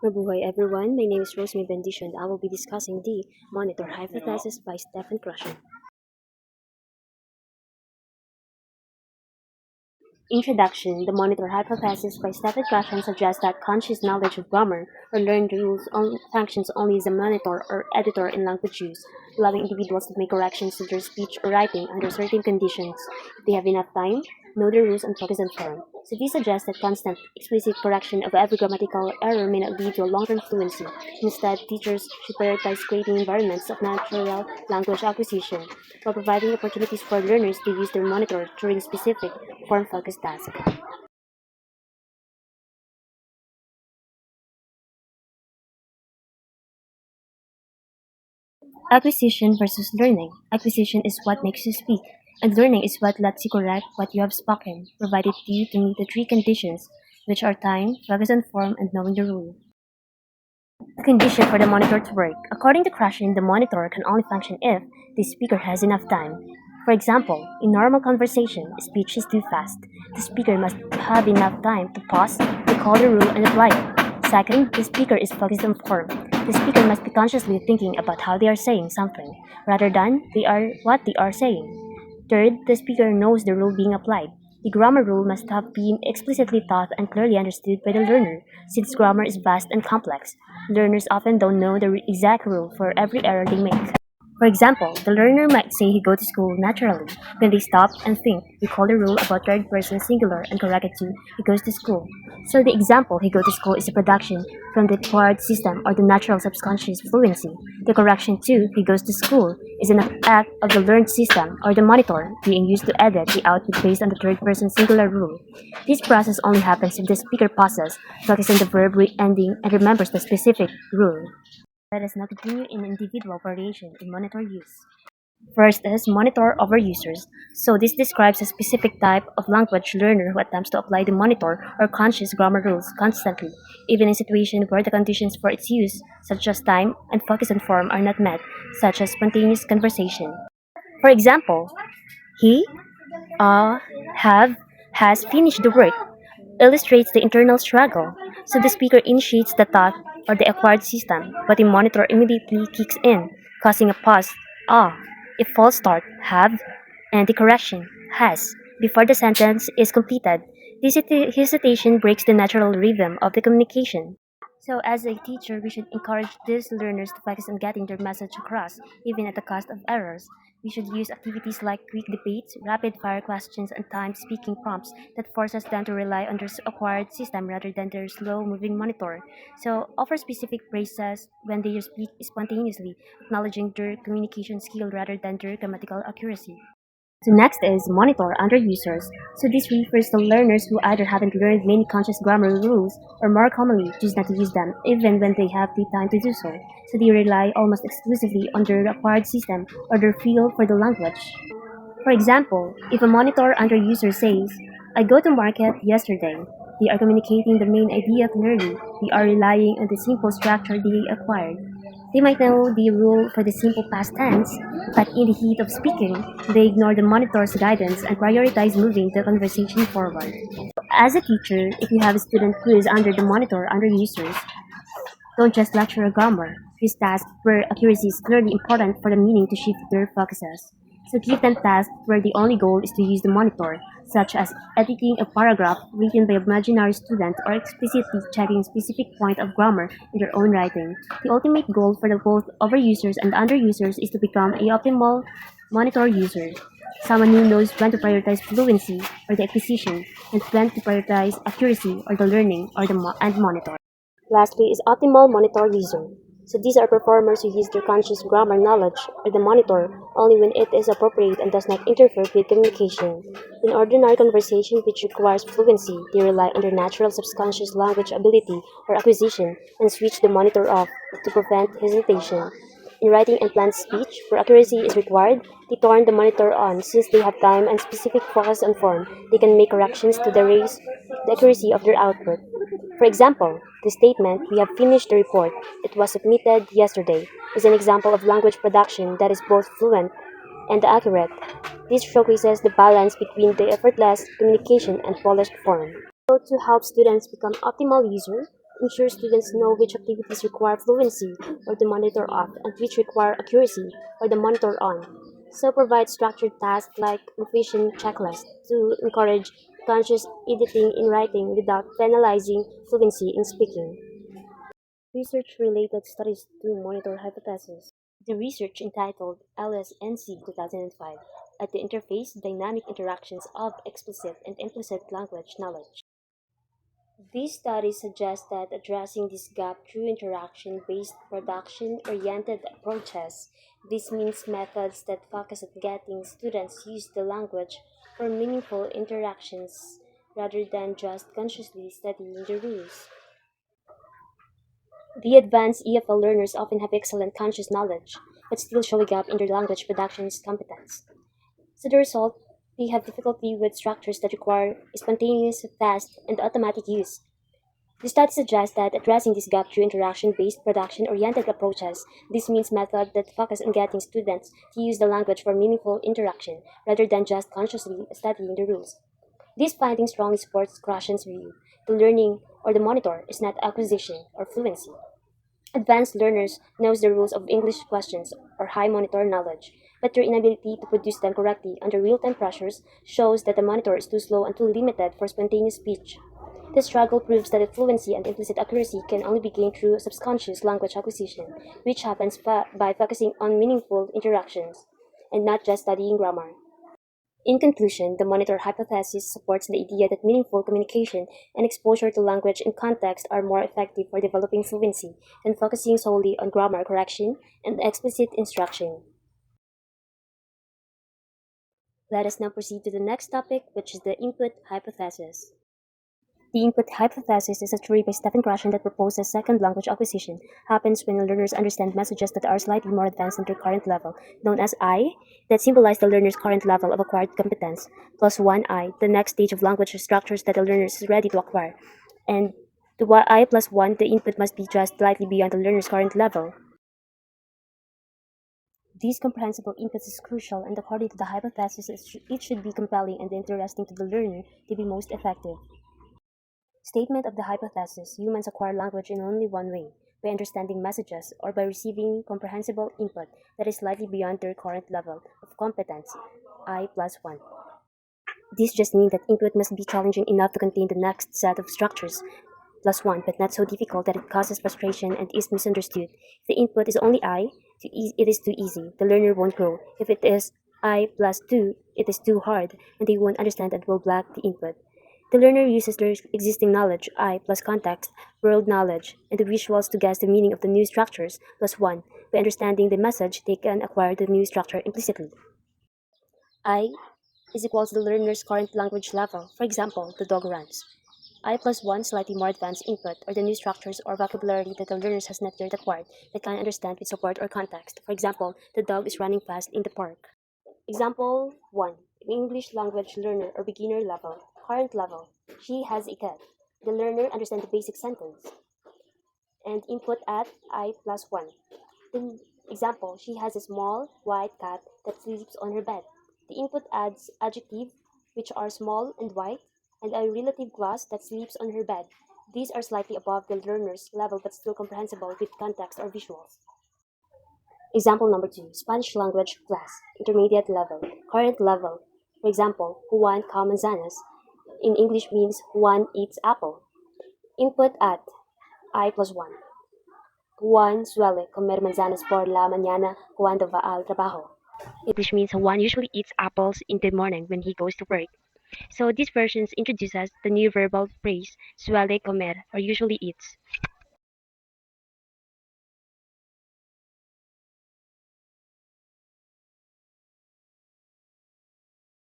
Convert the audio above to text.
Mabuhay everyone, my name is Rosemary Bendicio and I will be discussing the monitor hypothesis by Stephen Krashen. Introduction. The monitor hypothesis by Stephen Krashen suggests that conscious knowledge of grammar or learned rules functions only as a monitor or editor in language use, allowing individuals to make corrections to their speech or writing under certain conditions if they have enough time, know the rules, and focus on form. So this suggests that constant, explicit correction of every grammatical error may not lead to a long-term fluency. Instead, teachers should prioritize creating environments of natural language acquisition, while providing opportunities for learners to use their monitor during specific, form-focused tasks. Acquisition versus learning. Acquisition is what makes you speak, and learning is what lets you correct what you have spoken, provided you to meet the three conditions, which are time, focus on form, and knowing the rule. A condition for the monitor to work. According to Krashen, the monitor can only function if the speaker has enough time. For example, in normal conversation, speech is too fast. The speaker must have enough time to pause, recall the rule, and apply it. Second, the speaker is focused on form. The speaker must be consciously thinking about how they are saying something, rather than what they are saying. Third, the speaker knows the rule being applied. The grammar rule must have been explicitly taught and clearly understood by the learner, since grammar is vast and complex. Learners often don't know the exact rule for every error they make. For example, the learner might say he go to school naturally. Then they stop and think, recall the rule about third person singular and correct it to he goes to school. So the example he go to school is a production from the acquired system or the natural subconscious fluency. The correction to he goes to school is an act of the learned system or the monitor being used to edit the output based on the third person singular rule. This process only happens if the speaker pauses, focuses on the verb ending, and remembers the specific rule. Let us now continue in individual variation in monitor use. First is monitor over users. So this describes a specific type of language learner who attempts to apply the monitor or conscious grammar rules constantly, even in situations where the conditions for its use, such as time and focus on form, are not met, such as spontaneous conversation. For example, he, have, has finished the work, illustrates the internal struggle. So the speaker initiates the thought or the acquired system, but the monitor immediately kicks in, causing a pause, ah, a false start, have, and the correction, has, before the sentence is completed. This hesitation breaks the natural rhythm of the communication. So, as a teacher, we should encourage these learners to focus on getting their message across, even at the cost of errors. We should use activities like quick debates, rapid fire questions, and timed speaking prompts that forces them to rely on their acquired system rather than their slow moving monitor. So, offer specific phrases when they speak spontaneously, acknowledging their communication skill rather than their grammatical accuracy. So next is monitor under users. So this refers to learners who either haven't learned many conscious grammar rules or more commonly choose not to use them even when they have the time to do so. So they rely almost exclusively on their acquired system or their feel for the language. For example, if a monitor under user says, I go to market yesterday, they are communicating the main idea clearly. They are relying on the simple structure they acquired. They might know the rule for the simple past tense, but in the heat of speaking, they ignore the monitor's guidance and prioritize moving the conversation forward. As a teacher, if you have a student who is under the monitor under users, don't just lecture a grammar. Use tasks where accuracy is clearly important for the meaning to shift their focuses. So give them tasks where the only goal is to use the monitor, such as editing a paragraph written by an imaginary student or explicitly checking a specific point of grammar in their own writing. The ultimate goal for the both overusers and underusers is to become a optimal monitor user. Someone who knows when to prioritize fluency or the acquisition and when to prioritize accuracy or the learning or the and monitor. Lastly is optimal monitor user. So these are performers who use their conscious grammar knowledge or the monitor only when it is appropriate and does not interfere with communication. In ordinary conversation which requires fluency, they rely on their natural subconscious language ability or acquisition and switch the monitor off to prevent hesitation. In writing and planned speech, where accuracy is required, they turn the monitor on since they have time and specific focus on form. They can make corrections to raise the accuracy of their output. For example, the statement, we have finished the report, it was submitted yesterday, is an example of language production that is both fluent and accurate. This showcases the balance between the effortless communication and polished form. So to help students become optimal users, ensure students know which activities require fluency or to monitor off and which require accuracy or to monitor on. So provide structured tasks like efficient checklists to encourage conscious editing in writing without penalizing fluency in speaking. Research-related studies to monitor hypotheses. The research entitled LSNC 2005 at the interface dynamic interactions of explicit and implicit language knowledge. These studies suggest that addressing this gap through interaction-based production-oriented approaches, this means methods that focus on getting students use the language for meaningful interactions rather than just consciously studying the rules. The advanced EFL learners often have excellent conscious knowledge, but still show a gap in their language production's competence. So the result, they have difficulty with structures that require spontaneous, fast, and automatic use. The study suggests that addressing this gap through interaction-based, production-oriented approaches, this means methods that focus on getting students to use the language for meaningful interaction, rather than just consciously studying the rules. This finding strongly supports Krashen's view. The learning or the monitor is not acquisition or fluency. Advanced learners knows the rules of English questions or high monitor knowledge, but their inability to produce them correctly under real-time pressures shows that the monitor is too slow and too limited for spontaneous speech. This struggle proves that fluency and implicit accuracy can only be gained through subconscious language acquisition, which happens by focusing on meaningful interactions and not just studying grammar. In conclusion, the monitor hypothesis supports the idea that meaningful communication and exposure to language and context are more effective for developing fluency than focusing solely on grammar correction and explicit instruction. Let us now proceed to the next topic, which is the input hypothesis. The input hypothesis is a theory by Stephen Krashen that proposes second language acquisition happens when learners understand messages that are slightly more advanced than their current level, known as I, that symbolize the learner's current level of acquired competence, plus 1I, the next stage of language structures that the learner is ready to acquire, and I plus 1, the input must be just slightly beyond the learner's current level. These comprehensible inputs is crucial, and according to the hypothesis, it should be compelling and interesting to the learner to be most effective. Statement of the hypothesis: humans acquire language in only one way, by understanding messages or by receiving comprehensible input that is slightly beyond their current level of competence, I plus 1. This just means that input must be challenging enough to contain the next set of structures, plus 1, but not so difficult that it causes frustration and is misunderstood. If the input is only I, it is too easy, the learner won't grow. If it is I plus 2, it is too hard, and they won't understand and will block the input. The learner uses their existing knowledge, I plus context, world knowledge, and the visuals to guess the meaning of the new structures, plus 1. By understanding the message, they can acquire the new structure implicitly. I is equal to the learner's current language level. For example, the dog runs. I plus 1 slightly more advanced input or the new structures or vocabulary that the learner has not yet acquired that can understand with support or context. For example, the dog is running fast in the park. Example 1. English language learner or beginner level. Current level. She has a cat. The learner understands the basic sentence and input at I plus 1. The example, she has a small white cat that sleeps on her bed. The input adds adjective, which are small and white, and a relative clause that sleeps on her bed. These are slightly above the learner's level but still comprehensible with context or visuals. Example number 2, Spanish language class, intermediate level, current level. For example, Juan come manzanas. In English means Juan eats apple. Input at I plus 1. Juan suele comer manzanas por la mañana cuando va al trabajo. English means Juan usually eats apples in the morning when he goes to work. So these versions introduces the new verbal phrase suele comer or usually eats.